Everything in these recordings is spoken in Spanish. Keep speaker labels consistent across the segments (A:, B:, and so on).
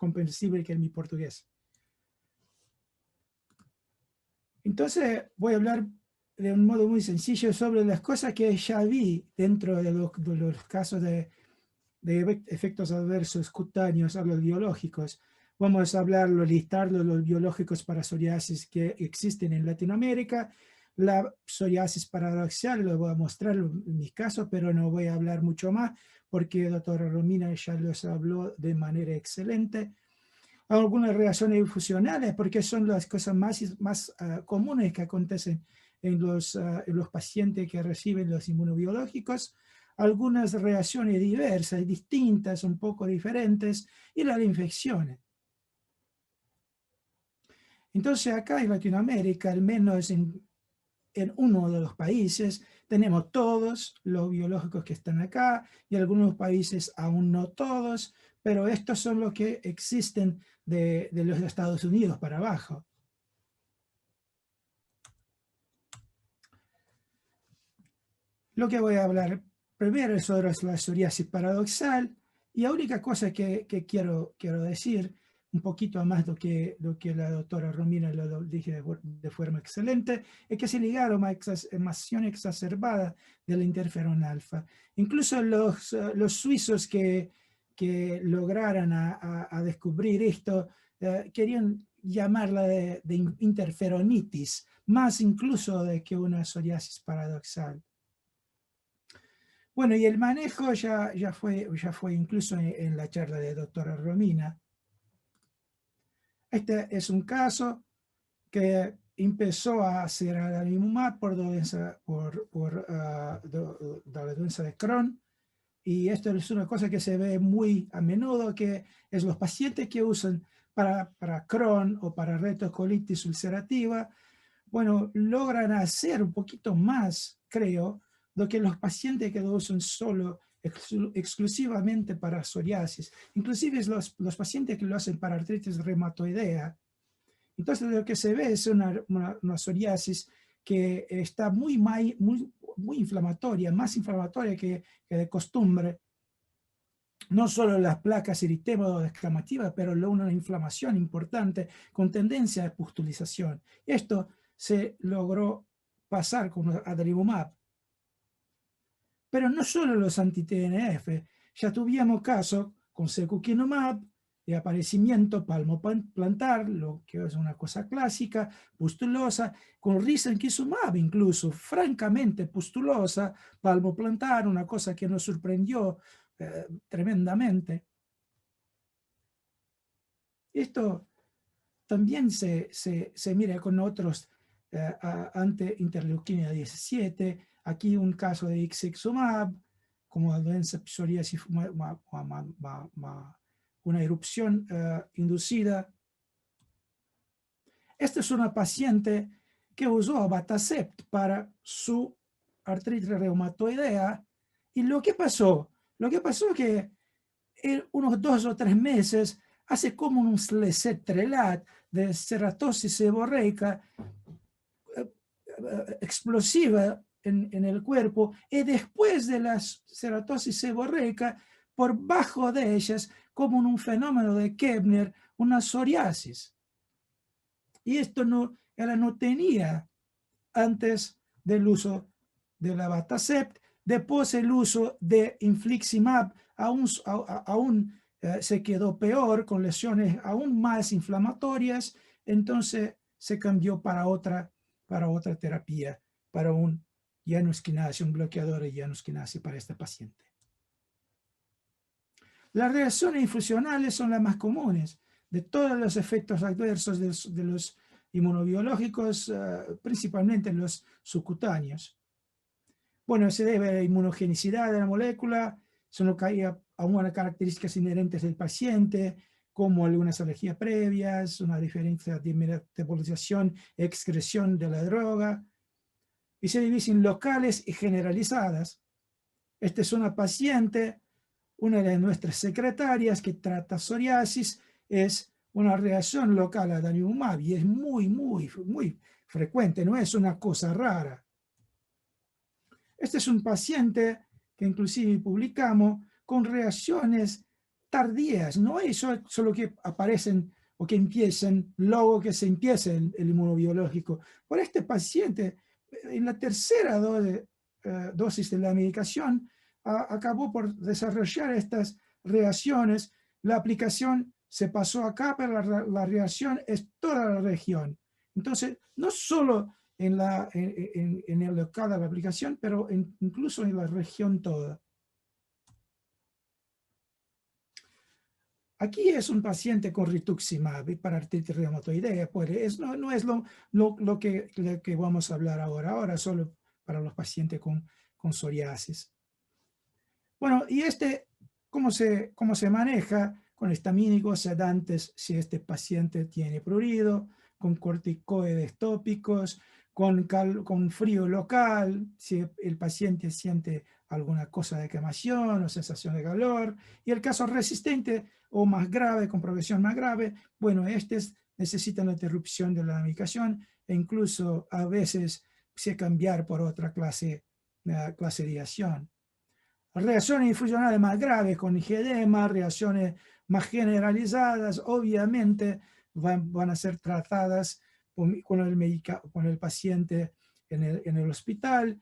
A: comprensible que en mi portugués. Entonces voy a hablar de un modo muy sencillo sobre las cosas que ya vi dentro de los casos de efectos adversos cutáneos a los biológicos. Vamos a listar los biológicos para psoriasis que existen en Latinoamérica. La psoriasis paradoxal lo voy a mostrar en mis casos, pero no voy a hablar mucho más porque la doctora Romina ya los habló de manera excelente. Algunas reacciones infusionales, porque son las cosas más comunes que acontecen en los pacientes que reciben los inmunobiológicos. Algunas reacciones diversas, distintas, un poco diferentes, y las infecciones. Entonces acá en Latinoamérica, al menos en uno de los países, tenemos todos los biológicos que están acá, y algunos países aún no todos, pero estos son los que existen de los Estados Unidos para abajo. Lo que voy a hablar primero es sobre la psoriasis paradoxal, y la única cosa que quiero decir, un poquito más lo que la doctora Romina lo dije de forma excelente, es que se ligaron a acción exacerbada de la interferón alfa. Incluso los suizos que lograran a descubrir esto, querían llamarla de interferonitis, más incluso de que una psoriasis paradoxal. Bueno, y el manejo ya fue incluso en la charla de doctora Romina. Este es un caso que empezó a hacer adalimumab por la doença de Crohn, y esto es una cosa que se ve muy a menudo, que es los pacientes que usan para Crohn o para retrocolitis ulcerativa, bueno, logran hacer un poquito más, creo, lo que los pacientes que lo usan exclusivamente para psoriasis, inclusive los pacientes que lo hacen para artritis reumatoidea. Entonces lo que se ve es una psoriasis que está muy inflamatoria, más inflamatoria que de costumbre. No solo las placas eritémodas o descamativas, pero una inflamación importante con tendencia a pustulización. Esto se logró pasar con adalimumab. Pero no solo los anti-TNF, ya tuvimos casos con secukinumab de aparecimiento palmoplantar, lo que es una cosa clásica, pustulosa, con risankizumab incluso, francamente pustulosa, palmoplantar, una cosa que nos sorprendió tremendamente. Esto también se mira con otros ante-interleuquina 17, aquí un caso de ixekizumab, como doença psoriasis, una erupción inducida. Esta es una paciente que usó abatacept para su artritis reumatoidea, y lo que pasó es que en unos 2 o 3 meses hace como un lesetrelat de ceratosis seborreica explosiva en el cuerpo, y después de la ceratosis seborreica, por bajo de ellas, como un fenómeno de Koebner, una psoriasis. Y esto ella no tenía antes del uso de la abatacept. Después el uso de infliximab aún se quedó peor, con lesiones aún más inflamatorias. Entonces se cambió para otra terapia, para un Janus quinase, un bloqueador de Janus quinase para este paciente. Las reacciones infusionales son las más comunes de todos los efectos adversos de los inmunobiológicos, principalmente los subcutáneos. Bueno, se debe a la inmunogenicidad de la molécula, son algunas características inherentes del paciente, como algunas alergias previas, una diferencia de metabolización y excreción de la droga, y se dividen locales y generalizadas. Esta es una paciente, una de nuestras secretarias que trata psoriasis, es una reacción local a adalimumab, y es muy frecuente, no es una cosa rara. Este es un paciente que inclusive publicamos con reacciones tardías, no es solo que aparecen o que empiecen luego que se empiece el inmunobiológico. Por este paciente, en la tercera dosis de la medicación, acabó por desarrollar estas reacciones. La aplicación se pasó acá, pero la reacción es toda la región. Entonces, no solo en el local de la aplicación, pero incluso en la región toda. Aquí es un paciente con rituximab para artritis reumatoidea. No es lo que vamos a hablar ahora. Ahora solo para los pacientes con psoriasis. Bueno, y ¿cómo se maneja? Con histamínicos, sedantes, si este paciente tiene prurido, con corticoides tópicos, con frío local, si el paciente siente alguna cosa de quemación o sensación de calor, y el caso resistente o más grave, con progresión más grave, bueno, necesitan la interrupción de la medicación e incluso a veces se cambiar por otra clase de acción. Reacciones infusionales más graves con edema, reacciones más generalizadas, obviamente van a ser tratadas con el paciente en el hospital.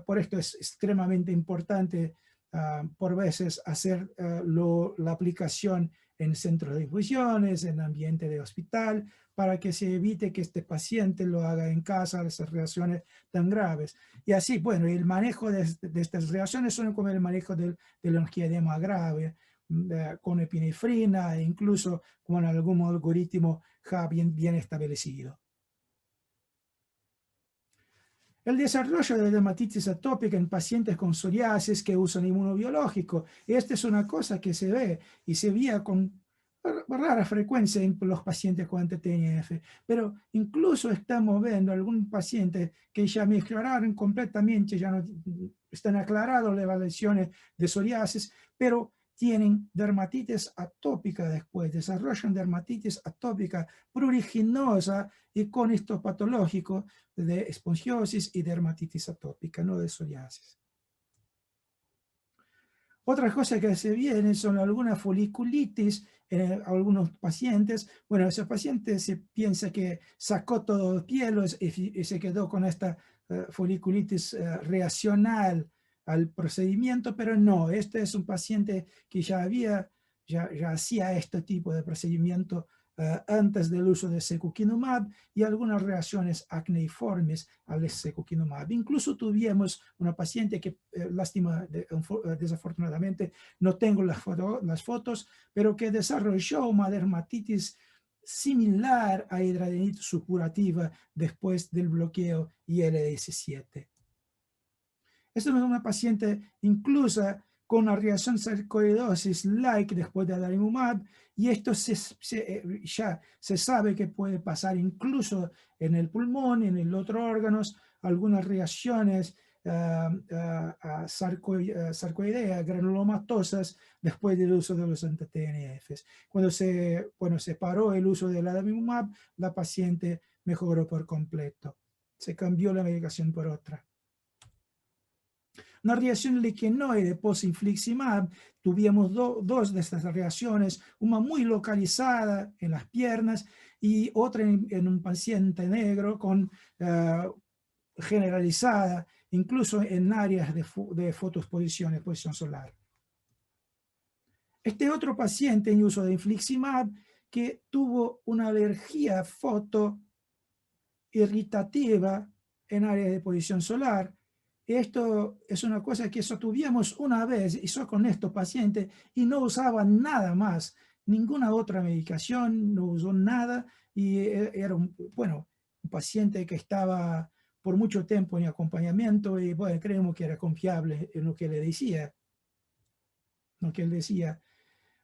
A: Por esto es extremadamente importante por veces hacer la aplicación en centros de infusiones, en ambiente de hospital, para que se evite que este paciente lo haga en casa, esas reacciones tan graves. Y así, bueno, el manejo de estas reacciones son como el manejo del angioedema grave, con epinefrina e incluso con algún algoritmo ya bien establecido. El desarrollo de dermatitis atópica en pacientes con psoriasis que usan inmunobiológico. Esta es una cosa que se ve y se veía con rara frecuencia en los pacientes con anti-TNF, pero incluso estamos viendo algunos pacientes que ya mejoraron completamente, ya no están aclarados las lesiones de psoriasis, pero tienen dermatitis atópica después, desarrollan dermatitis atópica pruriginosa y con histopatológico de espongiosis y dermatitis atópica, no de psoriasis. Otra cosa que se viene son algunas foliculitis en algunos pacientes. Bueno, ese paciente se piensa que sacó todo el piel y se quedó con esta foliculitis reaccional al procedimiento, pero no, este es un paciente que ya hacía este tipo de procedimiento antes del uso de secukinumab y algunas reacciones acneiformes al secukinumab. Incluso tuvimos una paciente que, desafortunadamente, no tengo las fotos, pero que desarrolló una dermatitis similar a hidradenitis suppurativa después del bloqueo ILS7. Esta es una paciente incluso con una reacción sarcoidosis-like después de adalimumab, y esto ya se sabe que puede pasar incluso en el pulmón, en el otro órganos, algunas reacciones sarcoidea, granulomatosas después del uso de los anti-TNFs. Cuando se paró el uso del adalimumab, la paciente mejoró por completo. Se cambió la medicación por otra. Una reacción liquenoide post-infliximab, tuvimos dos de estas reacciones, una muy localizada en las piernas y otra en un paciente negro generalizada, incluso en áreas de fotoexposición, exposición solar. Este otro paciente en uso de infliximab que tuvo una alergia fotoirritativa en áreas de exposición solar. Esto es una cosa que tuvimos una vez, hizo con estos pacientes y no usaban nada más, ninguna otra medicación, no usó nada y era un paciente que estaba por mucho tiempo en acompañamiento y bueno, creemos que era confiable en lo que le decía.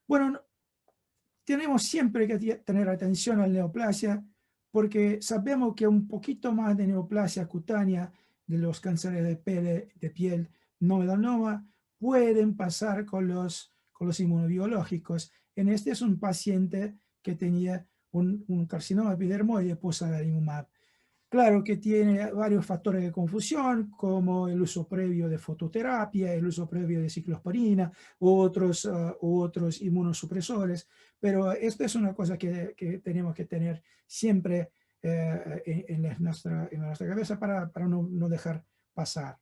A: Bueno, tenemos siempre que tener atención a la neoplasia porque sabemos que un poquito más de neoplasia cutánea de los cánceres de piel no melanoma pueden pasar con los inmunobiológicos. En este es un paciente que tenía un carcinoma epidermoide post-adalimumab. Claro que tiene varios factores de confusión, como el uso previo de fototerapia, el uso previo de ciclosporina u otros inmunosupresores, pero esto es una cosa que tenemos que tener siempre en nuestra cabeza para no dejar pasar.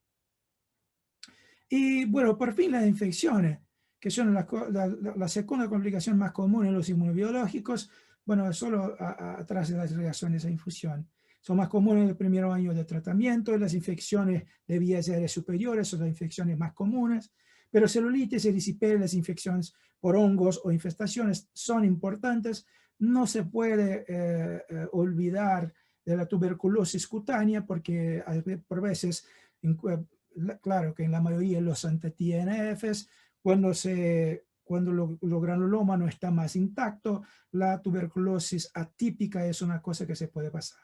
A: Y bueno, por fin las infecciones, que son la segunda complicación más común en los inmunobiológicos, bueno, solo atrás de las reacciones a infusión. Son más comunes en el primer año de tratamiento, las infecciones de vías aéreas superiores son las infecciones más comunes, pero celulitis, erisipela, las infecciones por hongos o infestaciones son importantes. No se puede olvidar de la tuberculosis cutánea porque por veces claro que en la mayoría de los anti-TNFs, cuando lo granuloma no está más intacto, la tuberculosis atípica es una cosa que se puede pasar.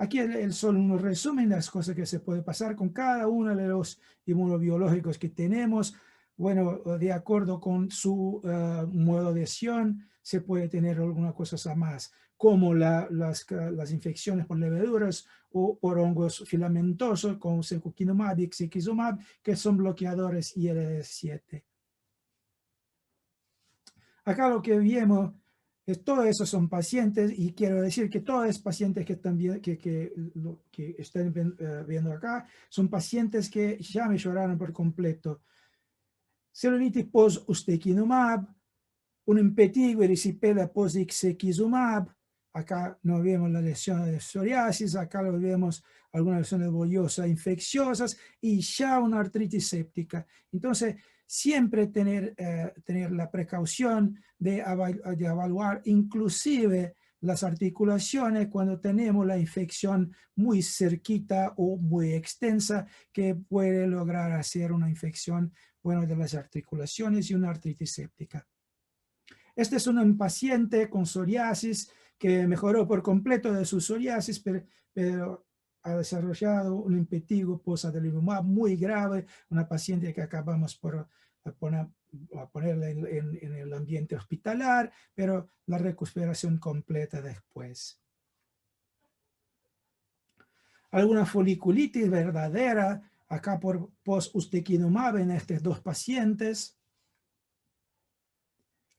A: Aquí solo un resumen de las cosas que se puede pasar con cada uno de los inmunobiológicos que tenemos. Bueno, de acuerdo con su modo de acción, se puede tener algunas cosas a más, como las infecciones por levaduras o por hongos filamentosos, como secukinumab y ixekizumab, que son bloqueadores IL-7. Acá lo que vemos todos esos son pacientes, y quiero decir que todos los pacientes que también que están viendo acá son pacientes que ya mejoraron por completo. Celulitis post-ustekinumab, un impetigo erisipela post-ixekizumab. Acá no vemos las lesiones de psoriasis, acá lo vemos algunas lesiones bollosas infecciosas y ya una artritis séptica. Entonces, siempre tener la precaución de evaluar inclusive las articulaciones cuando tenemos la infección muy cerquita o muy extensa, que puede lograr hacer una infección, bueno, de las articulaciones y una artritis séptica. Este es un paciente con psoriasis que mejoró por completo de su psoriasis, pero ha desarrollado un impetigo post-adalimumab muy grave, una paciente que acabamos por ponerla en el ambiente hospitalar, pero la recuperación completa después. Alguna foliculitis verdadera, acá por post-ustekinumab en estos dos pacientes.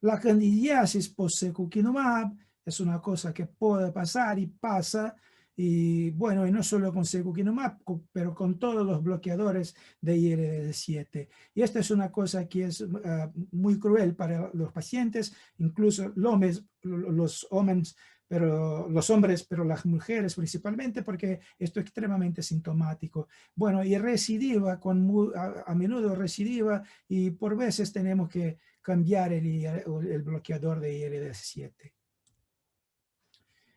A: La candidiasis post-secukinumab es una cosa que puede pasar y pasa, y bueno, y no solo con secukinumab, pero con todos los bloqueadores de IL-7. Y esta es una cosa que es muy cruel para los pacientes, incluso los hombres, pero las mujeres principalmente, porque esto es extremadamente sintomático. Bueno, y recidiva, a menudo recidiva, y por veces tenemos que cambiar el bloqueador de IL-7.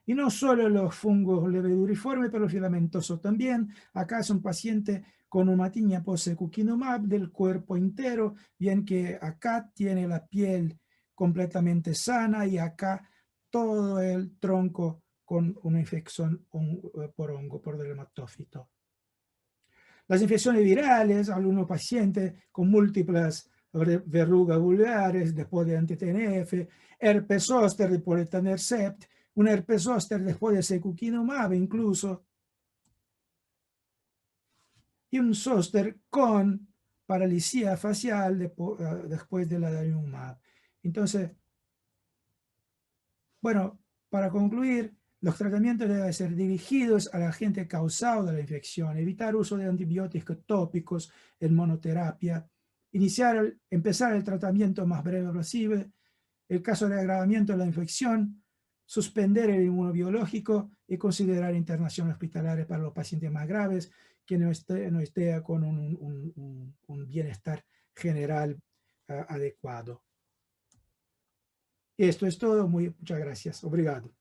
A: Y no solo los fungos leveduriformes, pero filamentosos también. Acá es un paciente con humatinia post-secukinumab del cuerpo entero, bien que acá tiene la piel completamente sana y acá todo el tronco con una infección por hongo, por dermatófito. Las infecciones virales, algunos pacientes con múltiples verrugas vulgares después de anti-TNF, herpes zóster después de etanercept, un herpes zóster después de secukinumab incluso, y un zóster con paralisía facial después de la adalimumab. Entonces, bueno, para concluir, los tratamientos deben ser dirigidos al agente causado de la infección, evitar uso de antibióticos tópicos en monoterapia, empezar el tratamiento más breve posible, el caso de agravamiento de la infección, suspender el inmunobiológico y considerar internación hospitalaria para los pacientes más graves que no esté con un bienestar general adecuado. Esto es todo. Muchas gracias. Obrigado.